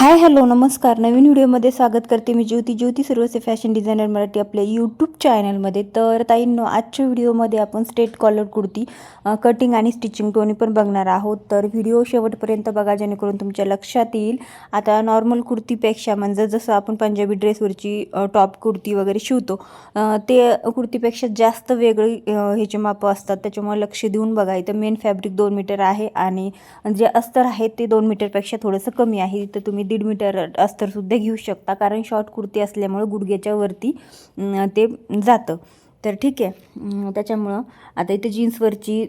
Hi hello नमस्कार. नवीन व्हिडिओमध्ये स्वागत करते मी ज्योती सर्वसे फॅशन डिझायनर मराठी आपल्या यूट्यूब चॅनलमध्ये. तर ताईंनो, आजच्या व्हिडिओमध्ये आपण स्ट्रेट कॉलर कुर्ती कटिंग आणि स्टिचिंग दोन्ही पण बघणार आहोत. तर व्हिडिओ शेवटपर्यंत बघा जेणेकरून तुमच्या लक्षात येईल. आता नॉर्मल कुर्तीपेक्षा म्हणजे जसं आपण पंजाबी ड्रेसवरची टॉप कुर्ती वगैरे शिवतो ते कुर्तीपेक्षा जास्त वेगळी ह्याचे मापं असतात. त्याच्यामुळे लक्ष देऊन बघा. इथं मेन फॅब्रिक 2 मीटर आहे आणि जे अस्तर आहे ते 2 मीटरपेक्षा थोडंसं कमी आहे. इथं तुम्ही 1.5 मीटर अस्तरसुद्धा घेऊ शकता, कारण शॉर्ट कुर्ती असल्यामुळं गुडघ्याच्या वरती ते जातं. तर ठीक आहे. त्याच्यामुळं आता इथं जीन्सवरची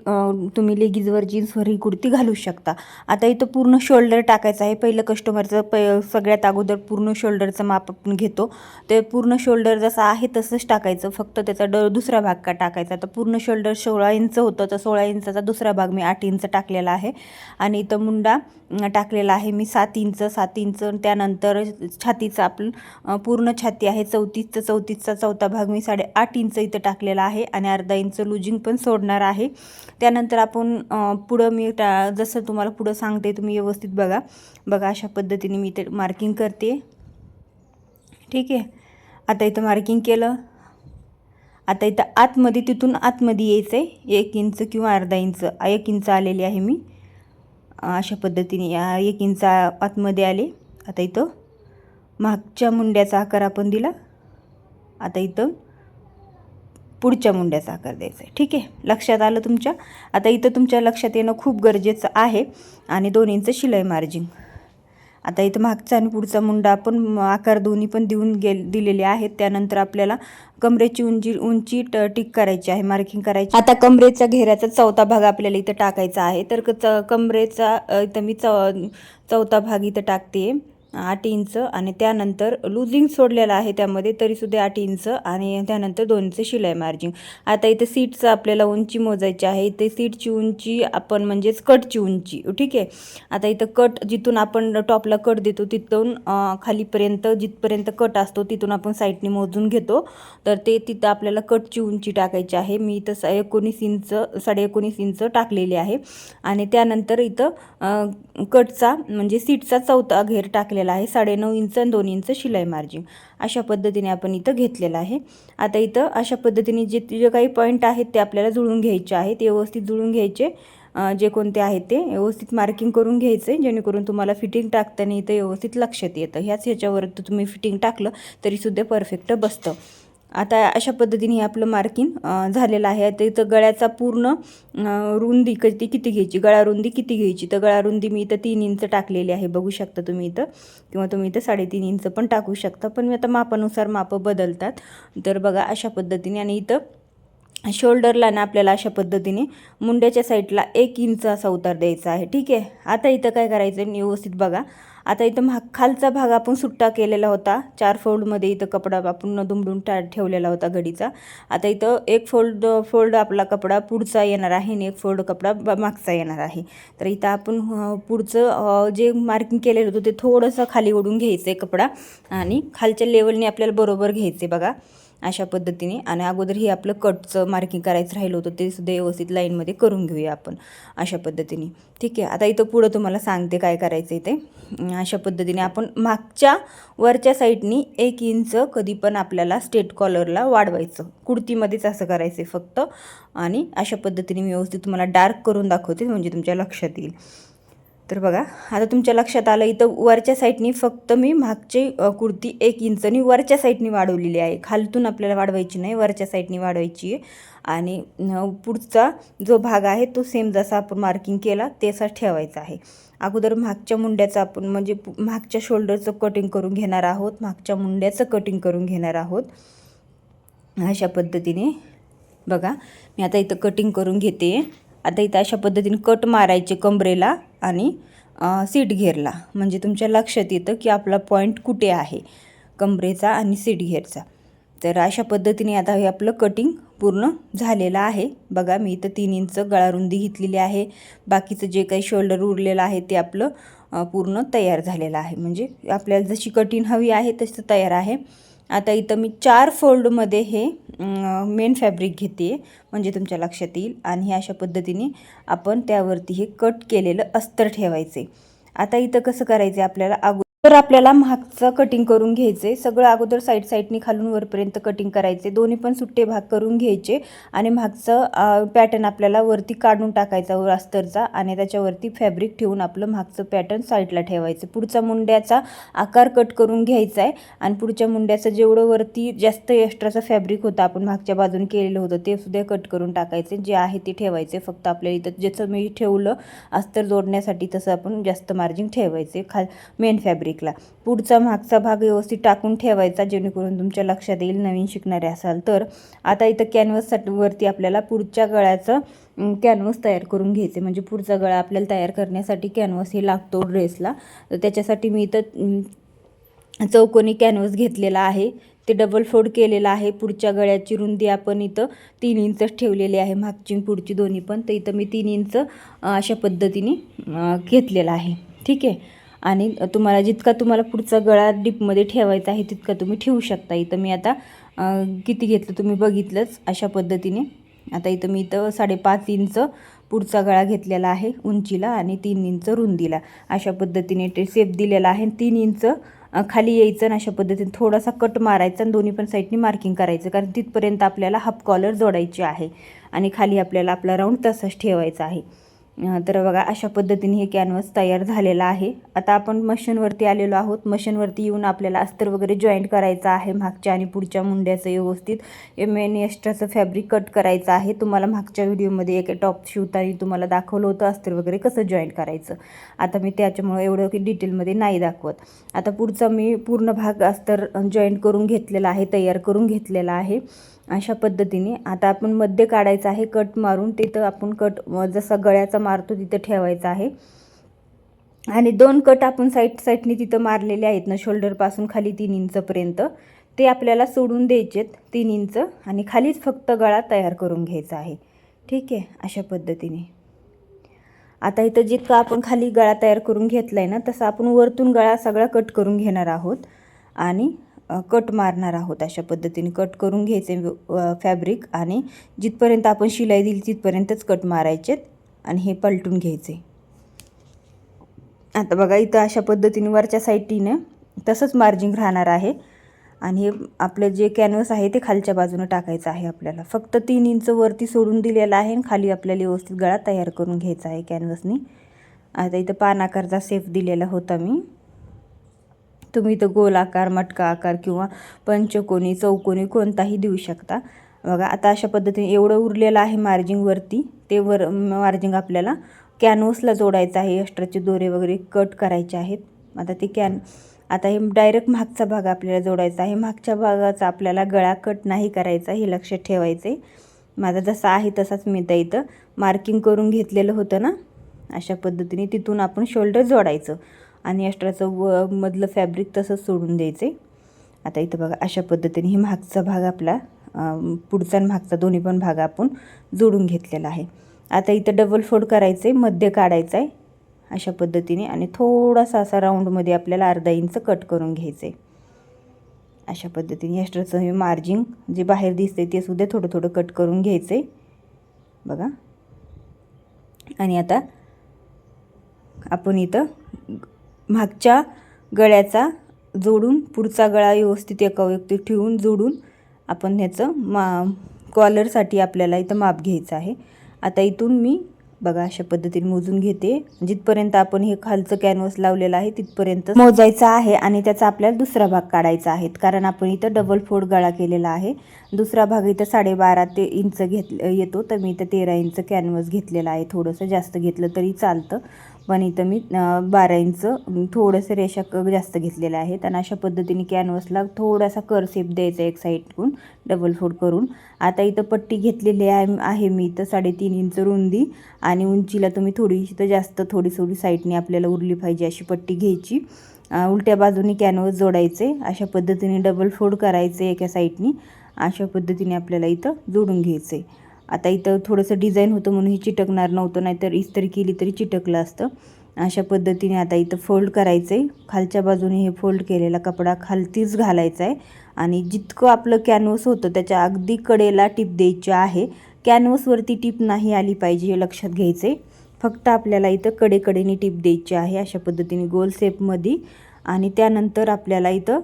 तुम्ही लेगीजवर जीन्सवर ही कुर्ती घालू शकता. आता इथं पूर्ण शोल्डर टाकायचं आहे. पहिलं कस्टमरचं सगळ्यात अगोदर पूर्ण शोल्डरचं माप आपण घेतो. ते पूर्ण शोल्डर जसं आहे तसंच टाकायचं, फक्त त्याचा दुसरा भाग का टाकायचा. तर पूर्ण शोल्डर 16 इंच होतं, तर 16 इंचाचा दुसरा भाग मी 8 इंच टाकलेला आहे. आणि इथं मुंडा टाकलेला आहे मी 7 इंच. त्यानंतर छातीचं आपलं पूर्ण छाती आहे 34चा चौथा भाग मी 8.5 इंच इथं टाकलेला आहे आणि अर्धा इंच लुजिंग पण सोडणार आहे. त्यानंतर आपण पुढं मी जसं तुम्हाला पुढं सांगते तुम्ही व्यवस्थित बघा. अशा पद्धतीने मी इथे मार्किंग करते. ठीक आहे. आता इथं मार्किंग केलं. आता इथं आतमध्ये तिथून आतमध्ये यायचं आहे 1 इंच किंवा अर्धा इंच. 1 इंच आलेली आहे मी. अशा पद्धतीने 1 इंच आतमध्ये आले. आता इथं मागच्या मुंड्याचा आकार आपण दिला. आता इथं पुढच्या मुंड्याचा आकार द्यायचा आहे. ठीक आहे, लक्षात आलं तुमच्या. आता इथं तुमच्या लक्षात येणं खूप गरजेचं आहे. आणि 2 इंच शिलाई मार्जिन. आता इथं मागचा आणि पुढचा मुंडा आपण आकार दोन्ही पण दिलेले आहेत. त्यानंतर आपल्याला कमरेची उंची टिक करायची आहे, मार्किंग करायची. आता कमरेचा घेऱ्याचा चौथा भाग आपल्याला इथं टाकायचा आहे. तर कमरेचा इथं मी चौथा भाग इथं टाकते 8 इंच आणि त्यानंतर लुजिंग सोडलेलं आहे त्यामध्ये, तरीसुद्धा 8 इंच आणि त्यानंतर 2 इंच शिलाई मार्जिन. आता इथं सीटचं आपल्याला उंची मोजायची आहे. इथे सीटची उंची आपण म्हणजेच कटची उंची. ठीक आहे. आता इथं कट जिथून आपण टॉपला कट देतो तिथून खालीपर्यंत जिथपर्यंत कट असतो तिथून आपण साईडने मोजून घेतो. तर तिथं आपल्याला कटची उंची टाकायची आहे. मी इथं 19.5 इंच टाकलेली आहे. आणि त्यानंतर इथं कटचा म्हणजे सीटचा चौथा घेर टाकलेला आहे 9.5 इंच आणि 2 इंच शिलाई मार्जिन. अशा पद्धतीने आपण इथं घेतलेलं आहे. आता इथं अशा पद्धतीने जे काही पॉईंट आहेत ते आपल्याला जुळून घ्यायचे आहेत. व्यवस्थित जुळून घ्यायचे. जे कोणते आहेत ते व्यवस्थित मार्किंग करून घ्यायचे, जेणेकरून तुम्हाला फिटिंग टाकताना इथं व्यवस्थित लक्षात येतं. ह्याच्यावर तुम्ही फिटिंग टाकलं तरीसुद्धा परफेक्ट बसतं. आता अशा पद्धतीने आपलं मार्किंग झालेलं आहे. आता इथं गळ्याचा पूर्ण रुंदी किती घ्यायची, गळा रुंदी किती घ्यायची, तर गळा रुंदी मी इथं 3 इंच टाकलेली आहे. बघू शकता तुम्ही इथं, किंवा तुम्ही इथं 3.5 इंच पण टाकू शकता, पण मी आता मापानुसार मापं बदलतात. तर बघा अशा पद्धतीने. आणि इथं शोल्डरला ना आपल्याला अशा पद्धतीने मुंड्याच्या साईडला 1 इंच असा उतार द्यायचा आहे. ठीक आहे. आता इथं काय करायचं आहे व्यवस्थित बघा. आता इथं खालचा भाग आपण सुट्टा केलेला होता 4 फोल्डमध्ये. इथं कपडा आपण दुमडून ठेवलेला होता घडीचा. आता इथं एक फोल्ड आपला कपडा पुढचा येणार आहे आणि एक फोल्ड कपडा मागचा येणार आहे. तर इथं आपण पुढचं जे मार्किंग केलेलं होतं ते थोडंसं खाली ओढून घ्यायचं आहे कपडा आणि खालच्या लेवलने आपल्याला बरोबर घ्यायचे बघा अशा पद्धतीने. आणि अगोदर हे आपलं कटचं मार्किंग करायचं राहिलं होतं ते सुद्धा व्यवस्थित लाईनमध्ये करून घेऊया आपण अशा पद्धतीने. ठीक आहे. आता इथं पुढं तुम्हाला सांगते काय करायचं ते. अशा पद्धतीने आपण मागच्या वरच्या साईडनी 1 इंच कधी पण आपल्याला स्ट्रेट कॉलरला वाढवायचं. कुर्तीमध्येच असं करायचं आहे फक्त. आणि अशा पद्धतीने मी व्यवस्थित तुम्हाला डार्क करून दाखवते म्हणजे तुमच्या लक्षात येईल. तर बघा आता तुमच्या लक्षात आलं. इथं वरच्या साईडनी फक्त मी मागची कुर्ती 1 इंचनी वरच्या साईडनी वाढवलेली आहे. खालतून आपल्याला वाढवायची नाही, वरच्या साईडनी वाढवायची आहे. आणि पुढचा जो भाग आहे तो सेम जसा आपण मार्किंग केला तसाच ठेवायचा आहे. अगोदर मागच्या मुंड्याचं आपण म्हणजे मागच्या शोल्डरचं कटिंग करून घेणार आहोत, मागच्या मुंड्याचं कटिंग करून घेणार आहोत. अशा पद्धतीने बघा मी आता इथं कटिंग करून घेते. आता इथं अशा पद्धतीने कट मारायचे कमरेला आणि सीट घेरला, म्हणजे तुमच्या लक्षात येतं की आपला पॉईंट कुठे आहे कमरेचा आणि सीट घेरचा. तर अशा पद्धतीने आता हे आपलं कटिंग पूर्ण झालेलं आहे. बघा मी इथं 3 इंच गळारुंदी घेतलेली आहे. बाकीचं जे काही शोल्डर उरलेलं आहे ते आपलं पूर्ण तयार झालेलं आहे, म्हणजे आपल्याला जशी कटिंग हवी आहे तसं तयार आहे. आता इथं मी 4 फोल्डमध्ये हे मेन फॅब्रिक घेते म्हणजे तुमच्या लक्षात येईल. आणि अशा पद्धतीने आपण त्यावरती हे कट केलेलं अस्तर ठेवायचे. आता इथं कसं करायचं आपल्याला तर आपल्याला मागचं कटिंग करून घ्यायचे, सगळं अगोदर साईडनी खालून वरपर्यंत कटिंग करायचे, दोन्ही पण सुट्टे भाग करून घ्यायचे आणि मागचं पॅटर्न आपल्याला वरती काढून टाकायचा अस्तरचा आणि त्याच्यावरती फॅब्रिक ठेवून आपलं मागचं पॅटर्न साईडला ठेवायचं. पुढचा मुंड्याचा आकार कट करून घ्यायचा आहे आणि पुढच्या मुंड्याचं जेवढं वरती जास्त एक्स्ट्राचं फॅब्रिक होतं आपण मागच्या बाजूने केलेलं होतं ते सुद्धा कट करून टाकायचे, जे आहे ते ठेवायचे. फक्त आपल्याला इथं ज्याचं मी ठेवलं अस्तर जोडण्यासाठी तसं आपण जास्त मार्जिन ठेवायचे मेन फॅब्रिकला. पुढचा मागचा भाग व्यवस्थित टाकून ठेवायचा, जेणेकरून तुमच्या लक्षात येईल नवीन शिकणारे असाल तर. आता इथं कॅनव्हाससाठी वरती आपल्याला पुढच्या गळ्याचं कॅनव्हास तयार करून घ्यायचे, म्हणजे पुढचा गळा आपल्याला तयार करण्यासाठी कॅनव्हास हे लागतो ड्रेसला. तर त्याच्यासाठी मी इथं चौकोनी कॅनव्हास घेतलेला आहे, ते डबल फोल्ड केलेला आहे. पुढच्या गळ्याची रुंदी आपण इथं 3 इंचच ठेवलेली आहे, मागची पुढची दोन्ही पण. तर इथं मी 3 इंच अशा पद्धतीने घेतलेला आहे, ठीक आहे. आणि तुम्हाला तुम्हाला पुढचा गळा डीपमध्ये ठेवायचा आहे तितका तुम्ही ठेवू शकता. इथं मी आता किती घेतलं तुम्ही बघितलंच अशा पद्धतीने. आता इथं मी 5.5 इंच पुढचा गळा घेतलेला आहे उंचीला आणि 3 इंच रुंदीला. अशा पद्धतीने शेप दिलेला आहे. 3 इंच खाली यायचं आणि अशा पद्धतीने थोडासा कट मारायचा आणि दोन्ही पण साईडनी मार्किंग करायचं, कारण तिथपर्यंत आपल्याला हाफ कॉलर जोडायची आहे आणि खाली आपल्याला आपला राऊंड तसाच ठेवायचा आहे. तर बघा अशा पद्धतीने हे कॅनव्हास तयार झालेला आहे. आता आपण मशीनवरती आलेलो आहोत. मशीनवरती येऊन आपल्याला अस्तर वगैरे जॉईंट करायचं आहे मागच्या आणि पुढच्या मुंड्याचं व्यवस्थित मेन एक्स्ट्राचं फॅब्रिक कट करायचं आहे. तुम्हाला मागच्या व्हिडिओमध्ये एक टॉप शिवताना तुम्हाला दाखवलं होतं अस्तर वगैरे कसं जॉईंट करायचं. आता मी त्याच्यामुळे एवढं की डिटेलमध्ये नाही दाखवत. आता पुढचा मी पूर्ण भाग अस्तर जॉईंट करून घेतलेला आहे, तयार करून घेतलेला आहे अशा पद्धतीने. आता आपण मध्ये काढायचं आहे, कट मारून तिथं आपण कट जसा गळ्याचा मारतो तिथं ठेवायचा आहे. आणि 2 कट आपण साईडनी तिथं मारलेले आहेत ना, शोल्डरपासून खाली 3 इंचपर्यंत, ते आपल्याला सोडून द्यायचेत 3 इंच आणि खालीच फक्त गळा तयार करून घ्यायचा आहे, ठीक आहे. अशा पद्धतीने आता इथं जितका आपण खाली गळा तयार करून घेतला आहे ना, तसं आपण वरतून गळा सगळा कट करून घेणार आहोत आणि कट मारणार आहोत. अशा पद्धतीने कट करून घ्यायचे फॅब्रिक आणि जिथपर्यंत आपण शिलाई दिली तिथपर्यंतच कट मारायचेत आणि हे पलटून घ्यायचे. आता बघा इथं अशा पद्धतीने वरच्या साईडीनं तसंच मार्जिंग राहणार आहे आणि हे आपलं जे कॅनव्हास आहे ते खालच्या बाजूनं टाकायचं आहे आपल्याला. फक्त 3 इंच वरती सोडून दिलेलं आहे आणि खाली आपल्याला व्यवस्थित गळा तयार करून घ्यायचा आहे कॅनव्हासनी. आता इथं पान आकारचा शेप दिलेला होता मी. तुम्ही इथं गोल आकार, मटका आकार किंवा पंचकोनी, चौकोनी कोणताही देऊ शकता. बघा आता अशा पद्धतीने एवढं उरलेलं आहे मार्जिंगवरती, ते मार्जिंग आपल्याला कॅनव्हासला जोडायचं आहे. एक्स्ट्राचे दोरे वगैरे कट करायचे आहेत. आता हे डायरेक्ट मागचा भाग आपल्याला जोडायचा आहे. मागच्या भागाचा आपल्याला गळा कट नाही करायचा, हे लक्षात ठेवायचे. माझा जसा आहे तसाच मी इथं मार्किंग करून घेतलेलं होतं ना, अशा पद्धतीने तिथून आपण शोल्डर जोडायचं आणि एक्स्ट्राचं मधलं फॅब्रिक तसंच सोडून द्यायचे. आता इथं बघा अशा पद्धतीने ही मागचा भाग आपला पुढचा आणि मागचा दोन्ही पण भाग आपण जोडून घेतलेला आहे. आता इथं डबल फोल्ड करायचे, मध्ये काढायचं आहे अशा पद्धतीने आणि थोडासा असा राऊंडमध्ये आपल्याला अर्धा इंच कट करून घ्यायचे. अशा पद्धतीने एक्स्ट्राचं हे मार्जिंग जे बाहेर दिसते ते सुद्धा थोडं थोडं कट करून घ्यायचे बघा. आणि आता आपण इथं मागच्या गळ्याचा जोडून पुढचा गळा व्यवस्थित एका व्यक्ती ठेवून जोडून आपण ह्याचं कॉलरसाठी आपल्याला इथं माप घ्यायचं आहे. आता इथून मी बघा अशा पद्धतीने मोजून घेते. जिथपर्यंत आपण हे खालचं कॅनव्हास लावलेलं आहे तिथपर्यंत मोजायचं आहे आणि त्याचा आपल्याला दुसरा भाग काढायचा आहे, कारण आपण इथं डबल फोल्ड गळा केलेला आहे. दुसरा भाग इथं 12.5 इंच येतो, तर मी इथं 13 इंच कॅनव्हास घेतलेला आहे. थोडंसं जास्त घेतलं तरी चालतं, पण इथं मी 12 इंच थोडंसं रेषा जास्त घेतलेल्या आहेत. आणि अशा पद्धतीने कॅनव्हासला थोडासा कर शेप द्यायचा एक साईडकडून डबल फोल्ड करून. आता इथं पट्टी घेतलेली आहे मी इथं 3.5 इंच रुंदी आणि उंचीला तुम्ही थोडीशी तर जास्त थोडी साईडने आपल्याला उरली पाहिजे अशी पट्टी घ्यायची. उलट्या बाजूने कॅनव्हास जोडायचे, अशा पद्धतीने डबल फोल्ड करायचे एका साईडनी. अशा पद्धतीने आपल्याला इथं जोडून घ्यायचे. आता इथं थोडंसं डिझाईन होतं म्हणून हे चिटकणार नव्हतं, नाहीतर इस्त्री केली तरी चिटकलं असतं. अशा पद्धतीने आता इथं फोल्ड करायचं आहे. खालच्या बाजूने हे फोल्ड केलेला कपडा खालतीच घालायचा आहे आणि जितकं आपलं कॅनव्हास होतं त्याच्या अगदी कडेला टिप द्यायची आहे. कॅनव्हासवरती टिप नाही आली पाहिजे हे लक्षात घ्यायचे. फक्त आपल्याला इथं कडेकडेने टिप द्यायची आहे. अशा पद्धतीने गोल शेपमध्ये आणि त्यानंतर आपल्याला इथं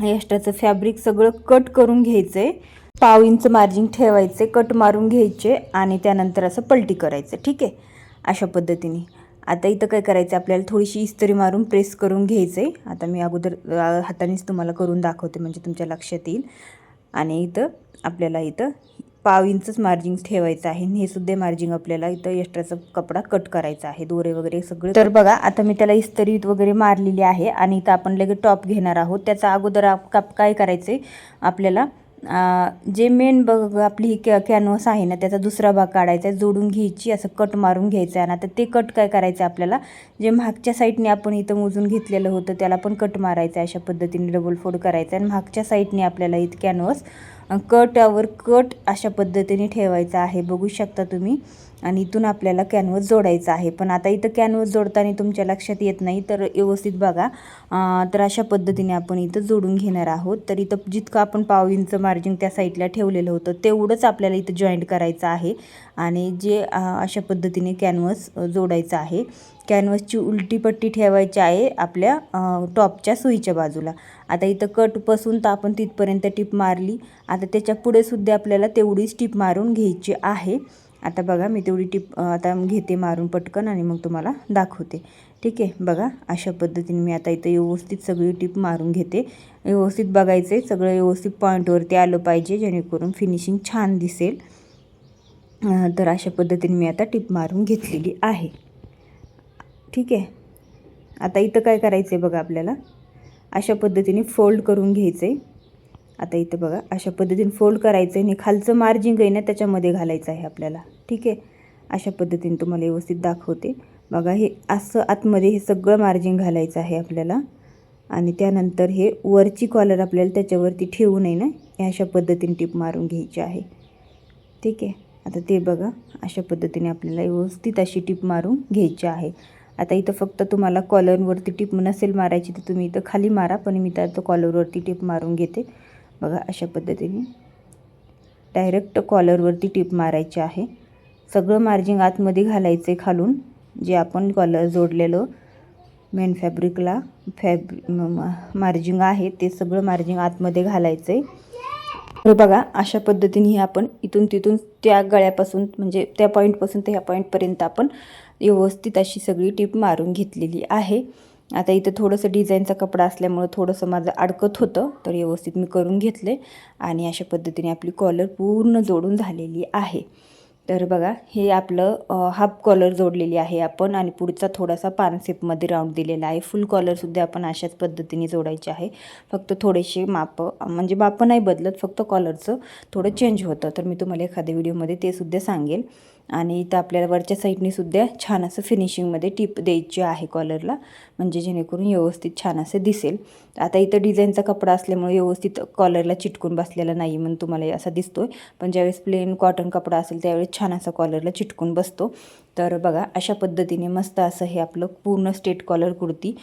एक्स्ट्राचं फॅब्रिक सगळं कट करून घ्यायचं आहे. 1/2 इंच मार्जिन ठेवायचे, कट मारून घ्यायचे आणि त्यानंतर असं पलटी करायचं. ठीक आहे, अशा पद्धतीने. आता इथं काय करायचं आपल्याला, थोडीशी इस्त्री मारून प्रेस करून घ्यायचं आहे. आता मी अगोदर हातानेच तुम्हाला करून दाखवते म्हणजे तुमच्या लक्षात येईल. आणि इथं आपल्याला इथं 1/2 इंचच मार्जिन ठेवायचं आहे. हे सुद्धा मार्जिन आपल्याला इथं एक्स्ट्राचा कपडा कट करायचा आहे, दोरे वगैरे सगळे. तर बघा आता मी त्याला इस्त्रीत वगैरे मारलेली आहे आणि इथं आपण लगेच टॉप घेणार आहोत. त्याचा अगोदर काय करायचं आहे आपल्याला, जे मेन बघ आपली ही कॅनव्हास आहे ना, त्याचा दुसरा भाग काढायचा आहे, जोडून घ्यायची, असं कट मारून घ्यायचं आहे. आणि आता ते कट काय करायचं आपल्याला, जे मागच्या साईडने आपण इथं मोजून घेतलेलं होतं त्याला पण कट मारायचं आहे. अशा पद्धतीने डबल फोल्ड करायचं आणि मागच्या साईडने आपल्याला इथं कॅनव्हास कटवर कट अशा पद्धतीने ठेवायचं आहे, बघू शकता तुम्ही. आणि इथून आपल्याला कॅनव्हास जोडायचा आहे. पण आता इथं कॅनव्हास जोडताना तुमच्या लक्षात येत नाही, तर व्यवस्थित बघा. तर अशा पद्धतीने आपण इथं जोडून घेणार आहोत. तर इथं जितकं आपण 1/2 इंच मार्जिन त्या साईडला ठेवलेलं होतं तेवढंच आपल्याला इथं जॉईंट करायचं आहे. आणि जे अशा पद्धतीने कॅनव्हास जोडायचं आहे. कॅनव्हासची उलटी पट्टी ठेवायची आहे आपल्या टॉपच्या सुईच्या बाजूला. आता इथं कटपासून तर आपण तिथपर्यंत टिप मारली. आता त्याच्या पुढे सुद्धा आपल्याला तेवढीच टिप मारून घ्यायची आहे. आता बघा मी तेवढी टिप आता घेते मारून पटकन आणि मग तुम्हाला दाखवते. ठीक आहे, बघा अशा पद्धतीने मी आता इथं व्यवस्थित सगळी टिप मारून घेते. व्यवस्थित बघायचं आहे, सगळं व्यवस्थित पॉईंटवरती आलं पाहिजे, जेणेकरून फिनिशिंग छान दिसेल. तर अशा पद्धतीने मी आता टिप मारून घेतलेली आहे. ठीक आहे, आता इथं काय करायचं आहे बघा, आपल्याला अशा पद्धतीने फोल्ड करून घ्यायचं आहे. आता इथं बघा अशा पद्धतीने फोल्ड करायचं आहे आणि खालचं मार्जिन आहे ना त्याच्यामध्ये घालायचं आहे आपल्याला. ठीक आहे, अशा पद्धतीने तुम्हाला व्यवस्थित दाखवते. बघा हे असं आतमध्ये हे सगळं मार्जिन घालायचं आहे आपल्याला. आणि त्यानंतर हे वरची कॉलर आपल्याला त्याच्यावरती ठेवू नये ना, अशा पद्धतीने टिप मारून घ्यायची आहे. ठीक आहे, आता ते बघा अशा पद्धतीने आपल्याला व्यवस्थित अशी टिप मारून घ्यायची आहे. आता इथं फक्त तुम्हाला कॉलरवरती टिप नसेल मारायची तर तुम्ही इथं खाली मारा, पण मी तर कॉलरवरती टिप मारून घेते. बघा अशा पद्धतीने डायरेक्ट कॉलरवरती टिप मारायची आहे. सगळं मार्जिन आतमध्ये घालायचं आहे खालून, जे आपण कॉलर जोडलेलं मेन फॅब्रिकला मार्जिन आहे ते सगळं मार्जिन आतमध्ये घालायचं आहे. तर बघा अशा पद्धतीने आपण इथून तिथून त्या गळ्यापासून म्हणजे त्या पॉईंटपासून ते ह्या पॉईंटपर्यंत आपण व्यवस्थित अशी सगळी टिप मारून घेतलेली आहे. आता इथं थोडंसं डिझाईनचा कपडा असल्यामुळं थोडंसं माझं अडकत होतं, तर व्यवस्थित मी करून घेतले. आणि अशा पद्धतीने आपली कॉलर पूर्ण जोडून झालेली आहे. तर बघा हे आपलं हाफ कॉलर जोडलेली आहे आपण आणि पुढचा थोडासा पानसेपमध्ये राऊंड दिलेला आहे. फुल कॉलरसुद्धा आपण अशाच पद्धतीने जोडायचे आहे. फक्त थोडेसे म्हणजे मापं नाही बदलत, फक्त कॉलरचं थोडं चेंज होतं. तर मी तुम्हाला एखाद्या व्हिडिओमध्ये ते सुद्धा सांगेल. आणि इथं आपल्याला वरच्या साईडने सुद्धा छान असं फिनिशिंगमध्ये टिप द्यायची आहे कॉलरला, म्हणजे जेणेकरून व्यवस्थित छान असं दिसेल. आता इथं डिझाईनचा कपडा असल्यामुळे व्यवस्थित कॉलरला चिटकून बसलेला नाही म्हणून तुम्हाला असा दिसतोय, पण ज्यावेळेस प्लेन कॉटन कपडा असेल त्यावेळेस छान असा कॉलरला चिटकून बसतो. तर बघा अशा पद्धतीने मस्त असं हे आपलं पूर्ण स्ट्रेट कॉलर कुर्ती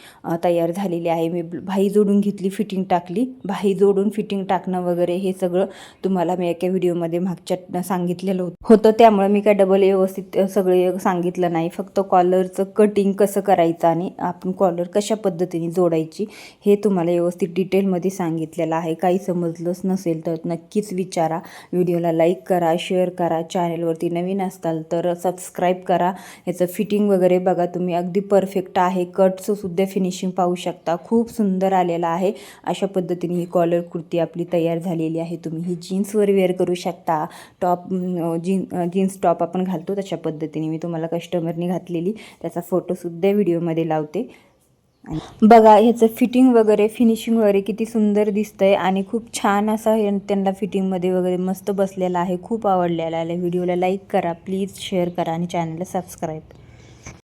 तयार झालेली आहे. मी भाई जोडून घेतली, फिटिंग टाकली. भाई जोडून फिटिंग टाकणं वगैरे हे सगळं तुम्हाला मी एका व्हिडिओमध्ये मागच्या सांगितलेलं होतं, त्यामुळे मी काय डबल व्यवस्थित सगळे सांगितलं नाही. फक्त कॉलरचं कटिंग कसं करायचं आणि आपण कॉलर कशा पद्धतीने जोडायची हे तुम्हाला व्यवस्थित डिटेलमध्ये सांगितलेलं आहे. काही समजलंच नसेल तर नक्कीच विचारा. व्हिडिओला लाईक करा, शेअर करा. चॅनलवरती नवीन असताल तर सबस्क्राईब करा. ह्याचं फिटिंग वगैरे बघा तुम्ही, अगदी परफेक्ट आहे. कटचं सुद्धा फिनिशिंग पाहू शकता, खूप सुंदर आलेलं आहे. अशा पद्धतीने ही कॉलर कुर्ती आपली तयार झालेली आहे. तुम्ही ही जीन्सवर वेअर करू शकता. टॉप जीन्स टॉप आपण घालतो तशा पद्धतीने मी तुम्हाला कस्टमरनी घातलेली त्याचा फोटोसुद्धा व्हिडिओमध्ये लावते. बघा ह्याचं फिटिंग वगैरे फिनिशिंग वगैरे किती सुंदर दिसतंय आणि खूप छान असा त्यांना फिटिंगमध्ये वगैरे मस्त बसलेला आहे. खूप आवडलेला आहे. व्हिडिओला लाईक करा प्लीज, शेअर करा आणि चॅनलला सबस्क्राईब.